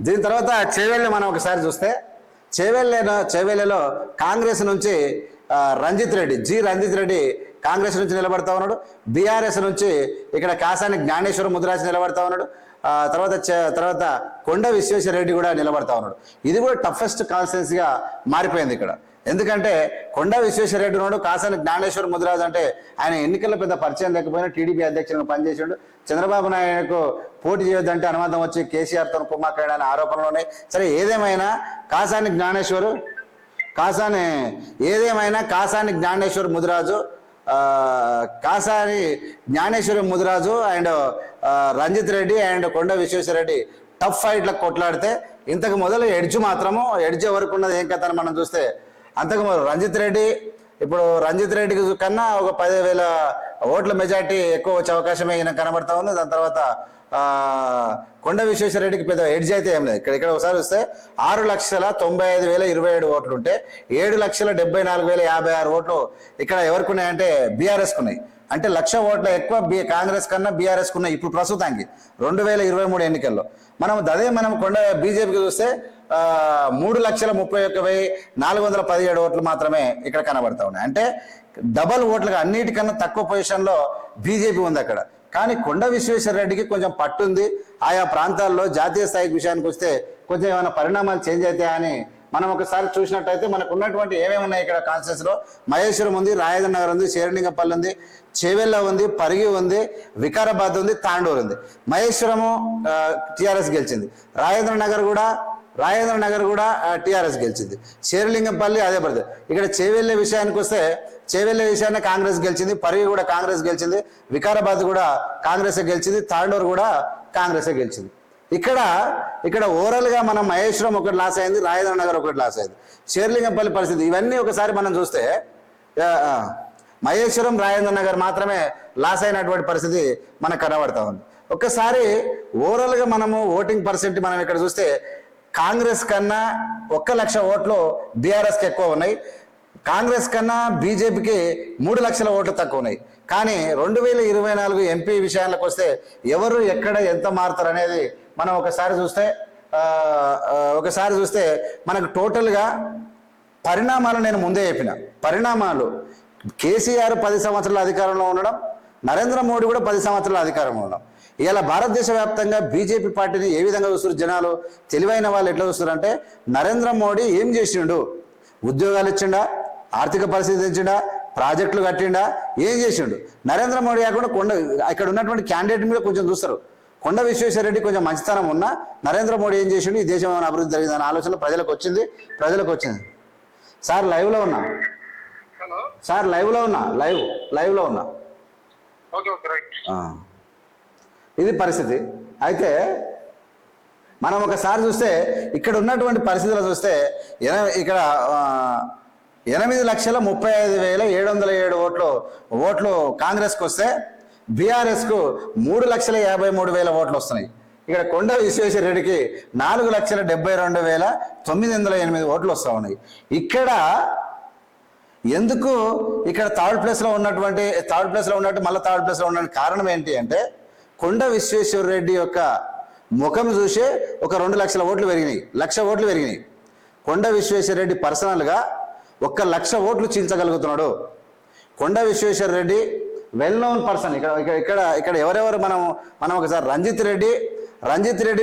దీని తర్వాత చేవెళ్ళ మనం ఒకసారి చూస్తే చేవెళ్ళలో కాంగ్రెస్ నుంచి రంజిత్ రెడ్డి కాంగ్రెస్ నుంచి నిలబడతా ఉన్నాడు. బీఆర్ఎస్ నుంచి ఇక్కడ కాసాని జ్ఞానేశ్వర ముదిరాజ్ నిలబడతా ఉన్నాడు. తర్వాత కొండ విశ్వేశ్వరరెడ్డి కూడా నిలబడతా ఉన్నాడు. ఇది కూడా టఫెస్ట్ కాన్స్టిట్యున్సీగా మారిపోయింది ఇక్కడ. ఎందుకంటే కొండ విశ్వేశ్వరరెడ్డి ఉన్నాడు, కాసాని జ్ఞానేశ్వర ముదిరాజ్ అంటే ఆయన ఎన్నికల్లో పెద్ద పరిచయం లేకపోయినా టీడీపీ అధ్యక్షుడిగా పనిచేసాడు. చంద్రబాబు నాయుడుకు పోటీ చేయొద్దంటే అనుమానం వచ్చి కేసీఆర్తో కుమ్మక్కడని ఆరోపణలు ఉన్నాయి. సరే ఏదేమైనా కాసాని జ్ఞానేశ్వర ముదిరాజు అండ్ రంజిత్ రెడ్డి అండ్ కొండ విశ్వేశ్వరరెడ్డి టఫ్ ఫైట్లకు కొట్లాడితే ఇంతకు మొదలు ఎడ్జ్ వరకు ఉన్నది ఏం కథ మనం చూస్తే అంతకు మొదలు రంజిత్ రెడ్డికి కన్నా ఒక 10,000 ఓట్ల మెజార్టీ ఎక్కువ వచ్చే అవకాశమే ఈయన కనబడతా ఉంది. దాని తర్వాత కొండ విశ్వేశ్వరరెడ్డికి పెద్ద ఎడ్జ్ అయితే ఏం లేదు. ఇక్కడ ఒకసారి వస్తే 6,95,027 ఓట్లు ఉంటే 7,74,056 ఓట్లు ఇక్కడ ఎవరికి ఉన్నాయంటే బీఆర్ఎస్కి ఉన్నాయి. అంటే 1,00,000 ఓట్ల ఎక్కువ కాంగ్రెస్ కన్నా బీఆర్ఎస్కి ఉన్నాయి ఇప్పుడు ప్రస్తుతానికి 2023 ఎన్నికల్లో. మనం కొండ బీజేపీకి చూస్తే 3,31,417 ఓట్లు మాత్రమే ఇక్కడ కనబడతా ఉన్నాయి. అంటే డబల్ ఓట్లుగా అన్నిటికన్నా తక్కువ పొజిషన్లో బీజేపీ ఉంది అక్కడ. కానీ కొండ విశ్వేశ్వరరెడ్డికి కొంచెం పట్టుంది. ఆయా ప్రాంతాల్లో జాతీయ స్థాయికి విషయానికి వస్తే కొంచెం ఏమైనా పరిణామాలు చేంజ్ అవుతాయని మనం ఒకసారి చూసినట్టయితే మనకు ఉన్నటువంటి ఏమేమి ఉన్నాయి ఇక్కడ కాన్స్టిట్యూన్సీలో మహేశ్వరం ఉంది, రాజేంద్ర నగర్ ఉంది, శేరిలింగంపల్లి ఉంది, చేవెళ్ళ ఉంది, పరిగి ఉంది, వికారాబాద్ ఉంది, తాండూరు ఉంది. మహేశ్వరము టీఆర్ఎస్ గెలిచింది. రాజేంద్ర నగర్ కూడా టీఆర్ఎస్ గెలిచింది. శేరిలింగంపల్లి అదే పడుతుంది. ఇక్కడ చేవెళ్ళ విషయాన్ని కాంగ్రెస్ గెలిచింది, పరిగి కూడా కాంగ్రెస్ గెలిచింది, వికారాబాద్ కూడా కాంగ్రెస్ గెలిచింది, తాండూరు కూడా కాంగ్రెస్ గెలిచింది. ఇక్కడ ఓవరాల్ గా మనం మహేశ్వరం ఒకటి లాస్ అయింది, రాజేంద్ర నగర్ ఒకటి లాస్ అయింది, శేరిలింగంపల్లి పరిస్థితి ఇవన్నీ ఒకసారి మనం చూస్తే మహేశ్వరం రాజేంద్ర నగర్ మాత్రమే లాస్ అయినటువంటి పరిస్థితి మనకు కనబడతా ఉంది. ఒక్కసారి ఓవరాల్ గా మనము ఓటింగ్ పర్సెంట్ మనం ఇక్కడ చూస్తే కాంగ్రెస్ కన్నా 1,00,000 ఓట్లు బీఆర్ఎస్కి ఎక్కువ ఉన్నాయి. కాంగ్రెస్ కన్నా బీజేపీకి 3,00,000 ఓట్లు తక్కువ ఉన్నాయి. కానీ 2024 ఎంపీ విషయాలకు వస్తే ఎవరు ఎక్కడ ఎంత మారుతారు అనేది మనం ఒకసారి చూస్తే మనకు టోటల్గా పరిణామాలు నేను ముందే చెప్పిన పరిణామాలు కేసీఆర్ 10 సంవత్సరాల అధికారంలో ఉండడం, నరేంద్ర మోడీ కూడా 10 సంవత్సరాల అధికారంలో ఉండడం. ఇలా భారతదేశ వ్యాప్తంగా బీజేపీ పార్టీని ఏ విధంగా చూస్తారు జనాలు, తెలివైన వాళ్ళు ఎట్లా చూస్తారు అంటే నరేంద్ర మోడీ ఏం చేసిండు, ఉద్యోగాలు ఇచ్చిండా, ఆర్థిక పరిస్థితి ఇచ్చిండా, ప్రాజెక్టులు కట్టిండా, ఏం చేసిండు. నరేంద్ర మోడీ కాకుండా ఇక్కడ ఉన్నటువంటి క్యాండిడేట్ మీద కొంచెం చూస్తారు. కొండ విశ్వేశ్వరరెడ్డి కొంచెం మంచితనం ఉన్నా నరేంద్ర మోడీ ఏం చేసిండు, ఈ దేశం ఏమైనా అభివృద్ధి జరిగిందన్న ఆలోచన ప్రజలకు వచ్చింది. సార్ లైవ్లో ఉన్నా. ఇది పరిస్థితి. అయితే మనం ఒకసారి చూస్తే ఇక్కడ ఉన్నటువంటి పరిస్థితులు చూస్తే ఇక్కడ 8,35,707 ఓట్లు కాంగ్రెస్కి వస్తే బీఆర్ఎస్కు 3,53,000 ఓట్లు వస్తున్నాయి. ఇక్కడ కొండ విశ్వేశ్వరరెడ్డికి 4,72,908 ఓట్లు వస్తూ ఉన్నాయి. ఎందుకు ఇక్కడ థర్డ్ ప్లేస్లో ఉన్నట్టు మళ్ళీ థర్డ్ ప్లేస్లో ఉన్నటువంటి కారణం ఏంటి అంటే కొండ విశ్వేశ్వరరెడ్డి యొక్క ముఖం చూసే ఒక 2,00,000 ఓట్లు పెరిగినాయి, 1,00,000 ఓట్లు పెరిగినాయి. కొండ విశ్వేశ్వరరెడ్డి పర్సనల్గా 1,00,000 ఓట్లు చీల్చగలుగుతున్నాడు. కొండ విశ్వేశ్వరరెడ్డి వెల్ నోన్ పర్సన్. ఇక్కడ ఎవరెవరు మనం ఒకసారి రంజిత్ రెడ్డి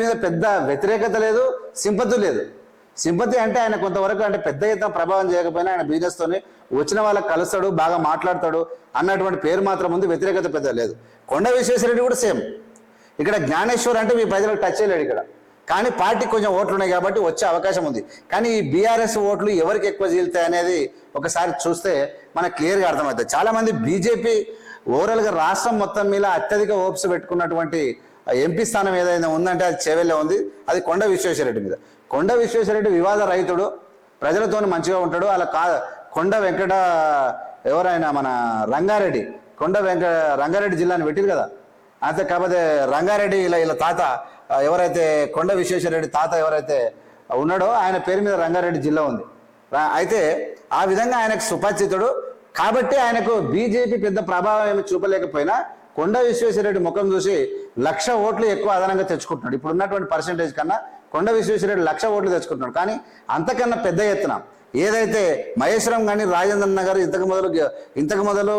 మీద పెద్ద వ్యతిరేకత లేదు, సింపతి లేదు. సింపతి అంటే ఆయన కొంతవరకు అంటే పెద్ద ఎత్తున ప్రభావం చేయకపోయినా ఆయన బిజినెస్తోనే వచ్చిన వాళ్ళకి కలుస్తాడు, బాగా మాట్లాడతాడు అన్నటువంటి పేరు మాత్రం ఉంది, వ్యతిరేకత పెద్ద లేదు. కొండ విశ్వేశ్వరరెడ్డి కూడా సేమ్. ఇక్కడ జ్ఞానేశ్వర్ అంటే మీ ప్రజలకు టచ్ చేయలేడు ఇక్కడ, కానీ పార్టీకి కొంచెం ఓట్లు ఉన్నాయి కాబట్టి వచ్చే అవకాశం ఉంది. కానీ ఈ బీఆర్ఎస్ ఓట్లు ఎవరికి ఎక్కువ చీలుతాయి అనేది ఒకసారి చూస్తే మనకు క్లియర్గా అర్థమవుతుంది. చాలామంది బీజేపీ ఓవరాల్గా రాష్ట్రం మొత్తం మీద అత్యధిక ఓప్స్ పెట్టుకున్నటువంటి ఎంపీ స్థానం ఏదైనా ఉందంటే అది చేవెళ్ళే ఉంది, అది కొండ విశ్వేశ్వరరెడ్డి మీద. కొండ విశ్వేశ్వరరెడ్డి వివాద రహితుడు, ప్రజలతో మంచిగా ఉంటాడు. అలా కొండ వెంకట ఎవరైనా మన రంగారెడ్డి జిల్లాని పెట్టిరు కదా, అంతే. కాకపోతే రంగారెడ్డి ఇలా తాత ఎవరైతే కొండ విశ్వేశ్వరరెడ్డి తాత ఎవరైతే ఉన్నాడో ఆయన పేరు మీద రంగారెడ్డి జిల్లా ఉంది. అయితే ఆ విధంగా ఆయనకు సుపరిచితుడు కాబట్టి ఆయనకు బీజేపీ పెద్ద ప్రభావం ఏమి చూపలేకపోయినా కొండ విశ్వేశ్వరరెడ్డి ముఖం చూసి 1,00,000 ఓట్లు ఎక్కువ అదనంగా తెచ్చుకుంటున్నాడు. ఇప్పుడు ఉన్నటువంటి పర్సెంటేజ్ కన్నా కొండ విశ్వేశ్వరరెడ్డి 1,00,000 ఓట్లు తెచ్చుకుంటున్నాడు. కానీ అంతకన్నా పెద్ద ఎత్తున ఏదైతే మహేశ్వరం కానీ రాజేంద్ర నగర్ ఇంతకు మొదలు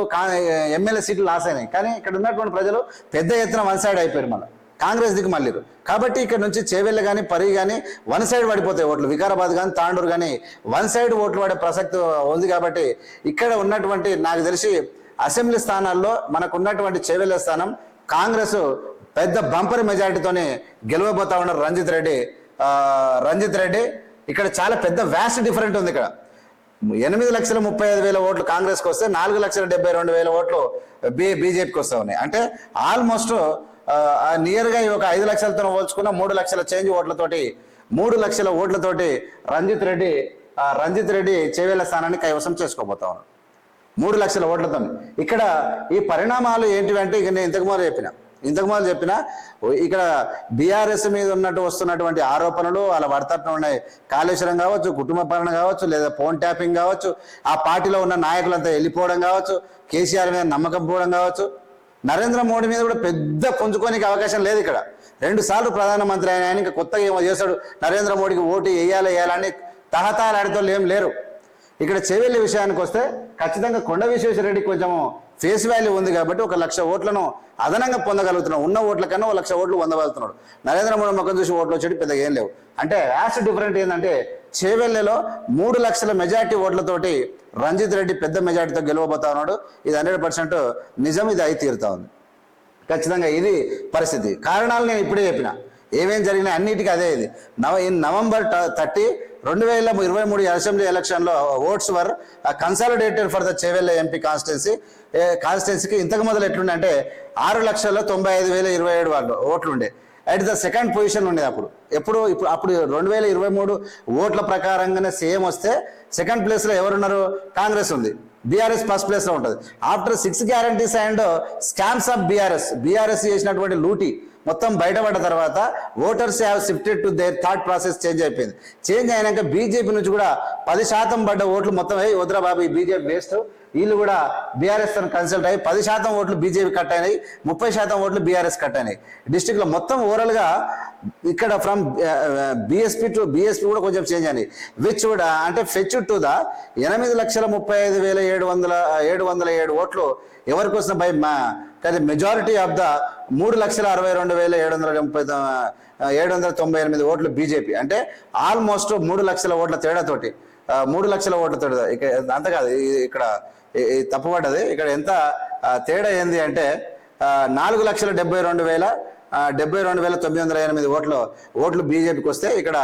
ఎమ్మెల్యే సీట్లు లాస్ అయినాయి. కానీ ఇక్కడ ఉన్నటువంటి ప్రజలు పెద్ద ఎత్తున వన్ సైడ్ అయిపోయారు, మళ్ళీ కాంగ్రెస్ దిక్కు మళ్ళీరు. కాబట్టి ఇక్కడ నుంచి చేవెళ్ళ కానీ పరి కానీ వన్ సైడ్ పడిపోతాయి ఓట్లు. వికారాబాద్ కానీ తాండూరు కానీ వన్ సైడ్ ఓట్లు పడే ప్రసక్తి ఉంది. కాబట్టి ఇక్కడ ఉన్నటువంటి నాకు తెలిసి అసెంబ్లీ స్థానాల్లో మనకు ఉన్నటువంటి చేవెళ్ళ స్థానం కాంగ్రెస్ పెద్ద బంపర్ మెజారిటీతోనే గెలవబోతా ఉన్నారు రంజిత్ రెడ్డి. ఇక్కడ చాలా పెద్ద వ్యాస్ట్ డిఫరెంట్ ఉంది. ఇక్కడ 8,35,000 ఓట్లు కాంగ్రెస్కి వస్తే 4,72,000 ఓట్లు బీజేపీకి వస్తూ ఉన్నాయి. అంటే ఆల్మోస్ట్ నియర్గా ఒక 5 లక్షలతో పోల్చుకున్న 3 లక్షల చేంజ్ ఓట్లతోటి 3 లక్షల ఓట్లతోటి రంజిత్ రెడ్డి చేవేళ్ల స్థానాన్ని కైవసం చేసుకోబోతా ఉన్నాడు 3 లక్షల ఓట్లతో. ఇక్కడ ఈ పరిణామాలు ఏంటివంటే ఇక నేను ఇంతకుముందు చెప్పిన ఇక్కడ బీఆర్ఎస్ మీద వస్తున్నటువంటి ఆరోపణలు అలా వర్తటం ఉన్నాయి. కాళేశ్వరం కావచ్చు, కుటుంబ పాలన కావచ్చు, లేదా ఫోన్ ట్యాపింగ్ కావచ్చు, ఆ పార్టీలో ఉన్న నాయకులంతా వెళ్ళిపోవడం కావచ్చు, కేసీఆర్ మీద నమ్మకం పోవడం కావచ్చు, నరేంద్ర మోడీ మీద కూడా పెద్ద పుంజుకోనికి అవకాశం లేదు. ఇక్కడ 2 సార్లు ప్రధానమంత్రి ఆయన ఇంకా కొత్తగా ఏమో చేశాడు, నరేంద్ర మోడీకి ఓటు వేయాలని తహతాలాడితోళ్ళు ఏం లేరు. ఇక్కడ చేవెళ్ళి విషయానికి వస్తే ఖచ్చితంగా కొండ విశ్వేశ్వరరెడ్డి కొంచెం ఫేస్ వాల్యూ ఉంది కాబట్టి 1,00,000 ఓట్లను అదనంగా పొందగలుగుతున్నాడు. ఉన్న ఓట్ల కన్నా 1,00,000 ఓట్లు పొందగలుగుతున్నాడు. నరేంద్ర మోడీ ముఖం చూసి ఓట్లు వచ్చేది పెద్దగా ఏం లేవు. అంటే యాస్ట్ డిఫరెంట్ ఏంటంటే చేవెళ్ళలో 3 లక్షల మెజార్టీ ఓట్లతోటి రంజిత్ రెడ్డి పెద్ద మెజార్టీతో గెలవబోతా ఉన్నాడు. ఇది 100% నిజం, ఇది అయి తీరుతా ఉంది. ఖచ్చితంగా ఇది పరిస్థితి. కారణాలు నేను ఇప్పుడే చెప్పిన, ఏమేం జరిగినాయి అన్నిటికీ అదే. ఇది November 30, 2023 అసెంబ్లీ ఎలక్షన్లో votes were consolidated for the Chevella MP కాన్స్టిట్యున్సీకి ఇంతకు మొదలు ఎట్లుండే అంటే 6,95,027 ఓట్లు ఉండే. అట్ ద సెకండ్ పొజిషన్ ఉండేది అప్పుడు 2023 ఓట్ల ప్రకారంగానే సేమ్ వస్తే సెకండ్ ప్లేస్లో ఎవరున్నారు? కాంగ్రెస్ ఉంది. బీఆర్ఎస్ ఫస్ట్ ప్లేస్లో ఉంటుంది. After 6 guarantees and scams of BRS చేసినటువంటి లూటీ మొత్తం బయటపడ్డ తర్వాత voters have shifted to their thought process change అయిపోయింది. చేంజ్ అయినాక బీజేపీ నుంచి కూడా 10% పడ్డ ఓట్లు మొత్తం వద్దురా బాబు ఈ బీజేపీ వేస్ట్, వీళ్ళు కూడా బీఆర్ఎస్ తో కన్సల్ట్ అయ్యి 10% ఓట్లు బీజేపీ కట్ అయినాయి, 30% ఓట్లు బీఆర్ఎస్ కట్ అయినాయి. డిస్ట్రిక్ట్ లో మొత్తం ఓవరాల్ గా ఇక్కడ ఫ్రమ్ బీఎస్పీ కూడా కొంచెం చేంజ్ అయినాయి. విచ్ కూడా అంటే ఫెచ్ టు ద 8,35,707 ఓట్లు ఎవరికి వస్తున్న బై కానీ మెజారిటీ ఆఫ్ ద 3,62,798 ఓట్లు బీజేపీ. అంటే ఆల్మోస్ట్ 3 లక్షల ఓట్ల తేడాతోటి 3 లక్షల ఓట్ల తేడా. అంత కాదు, ఇక్కడ తప్పుపడ్డది. ఇక్కడ ఎంత తేడా ఏంది అంటే 4,72,908 ఓట్లు బీజేపీకి వస్తే ఇక్కడ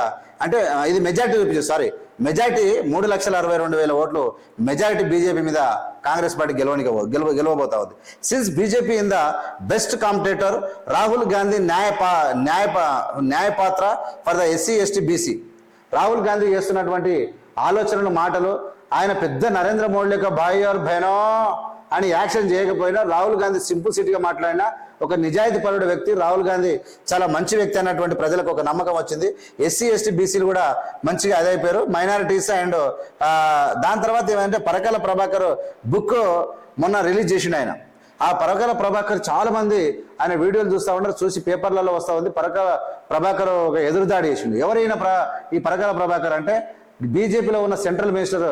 అంటే ఇది మెజారిటీ చూపించదు. సారీ, మెజారిటీ 3,62,000 ఓట్లు మెజారిటీ బీజేపీ మీద కాంగ్రెస్ పార్టీ గెలవబోతా ఉంది. Since BJP in the best competitor Rahul Gandhi న్యాయపాత్ర for the SC ST BC. Rahul Gandhi చేస్తున్నటువంటి ఆలోచనలు మాటలు, ఆయన పెద్ద నరేంద్ర మోడీ యొక్క భాయ్ ఆర్ బహనో అని యాక్షన్ చేయకపోయినా రాహుల్ గాంధీ సింప్లిసిటీగా మాట్లాడినా ఒక నిజాయితీ పరుడు వ్యక్తి. రాహుల్ గాంధీ చాలా మంచి వ్యక్తి అన్నటువంటి ప్రజలకు ఒక నమ్మకం వచ్చింది. SC ST BCలు కూడా మంచిగా అదైపోయారు, మైనారిటీస్. అండ్ దాని తర్వాత ఏమంటే పరకాల ప్రభాకర్ బుక్ మొన్న రిలీజ్ చేసిండు ఆయన. ఆ పరకాల ప్రభాకర్ చాలా మంది ఆయన వీడియోలు చూస్తూ ఉన్నారు, చూసి పేపర్లలో వస్తూ ఉంది. పరకాల ప్రభాకర్ ఒక ఎదురుదాడి చేసిండు. ఎవరైనా ఈ పరకాల ప్రభాకర్ అంటే బీజేపీలో ఉన్న సెంట్రల్ మినిస్టర్,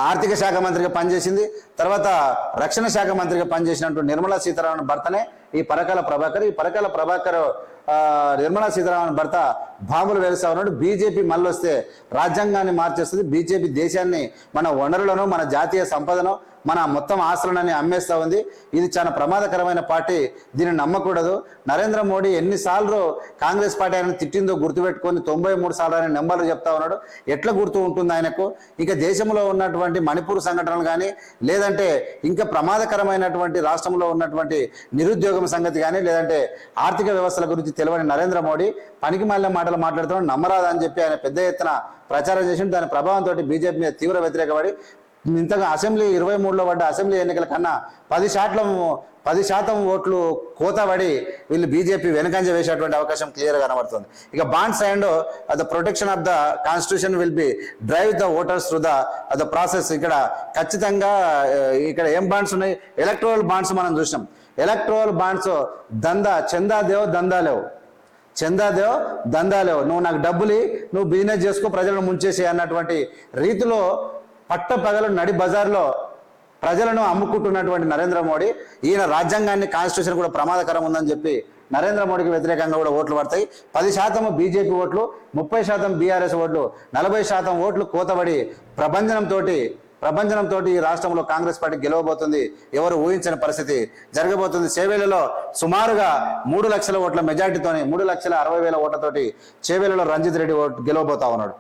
ఆర్థిక శాఖ మంత్రిగా పనిచేసింది, తర్వాత రక్షణ శాఖ మంత్రిగా పనిచేసినటువంటి నిర్మలా సీతారామన్ భర్తనే ఈ పరకాల ప్రభాకర్. ఈ పరకాల ప్రభాకర్ నిర్మలా సీతారామన్ భర్త బాంబులు వేలుస్తా ఉన్నాడు. బీజేపీ మళ్ళీ వస్తే రాజ్యాంగాన్ని మార్చేస్తుంది. బీజేపీ దేశాన్ని, మన వనరులను, మన జాతీయ సంపదను, మన మొత్తం ఆస్తులని అమ్మేస్తూ ఉంది. ఇది చాలా ప్రమాదకరమైన పార్టీ, దీన్ని నమ్మకూడదు. నరేంద్ర మోడీ ఎన్నిసార్లు కాంగ్రెస్ పార్టీ ఆయన తిట్టిందో గుర్తుపెట్టుకొని 93 సార్లు ఆయన నెంబర్లు చెప్తా ఉన్నాడు. ఎట్లా గుర్తు ఉంటుంది ఆయనకు? ఇక దేశంలో ఉన్నటువంటి మణిపూర్ సంఘటనలు కానీ, లేదంటే ఇంకా ప్రమాదకరమైనటువంటి రాష్ట్రంలో ఉన్నటువంటి నిరుద్యోగం సంగతి కానీ, లేదంటే ఆర్థిక వ్యవస్థల గురించి తెలియని నరేంద్ర మోడీ పనికి మాలిన మాటలు మాట్లాడుతున్నాడు. నమ్మరాదని చెప్పి ఆయన పెద్ద ఎత్తున ప్రచారం చేసి దాని ప్రభావంతో బీజేపీ మీద తీవ్ర వ్యతిరేకపడి ఇంతగా అసెంబ్లీ 23లో పడ్డ అసెంబ్లీ ఎన్నికల కన్నా 10% ఓట్లు కోతబడి వీళ్ళు బీజేపీ వెనకంజ వేసేటువంటి అవకాశం క్లియర్గా కనబడుతుంది. ఇక bonds and the protection of the constitution will be drive the voters through the process. ఇక్కడ ఖచ్చితంగా ఇక్కడ ఏం బాండ్స్ ఉన్నాయి? ఎలక్ట్రల్ బాండ్స్ మనం చూసినాం. Electoral bonds చందాదేవ్ దందాలేవు. చందాదేవ్ దందాలేవు, నువ్వు నాకు డబ్బులు, నువ్వు బిజినెస్ చేసుకో, ప్రజలను ముంచేసి అన్నటువంటి రీతిలో పట్ట పగలు నడి బజార్లో ప్రజలను అమ్ముకుంటున్నటువంటి నరేంద్ర మోడీ, ఈయన రాజ్యాంగాన్ని కాన్స్టిట్యూషన్ కూడా ప్రమాదకరం ఉందని చెప్పి నరేంద్ర మోడీకి వ్యతిరేకంగా కూడా ఓట్లు పడతాయి. 10% బీజేపీ ఓట్లు, 30% బీఆర్ఎస్ ఓట్లు, 40% ఓట్లు కోతబడి ప్రభంజనంతో ఈ రాష్ట్రంలో కాంగ్రెస్ పార్టీ గెలవబోతుంది. ఎవరు ఊహించని పరిస్థితి జరగబోతుంది. చేవేళ్లలో సుమారుగా 3 లక్షల ఓట్ల మెజార్టీతోని 3,60,000 ఓట్లతోటి చేవేళ్లలో రంజిత్ రెడ్డి గెలవబోతా ఉన్నాడు.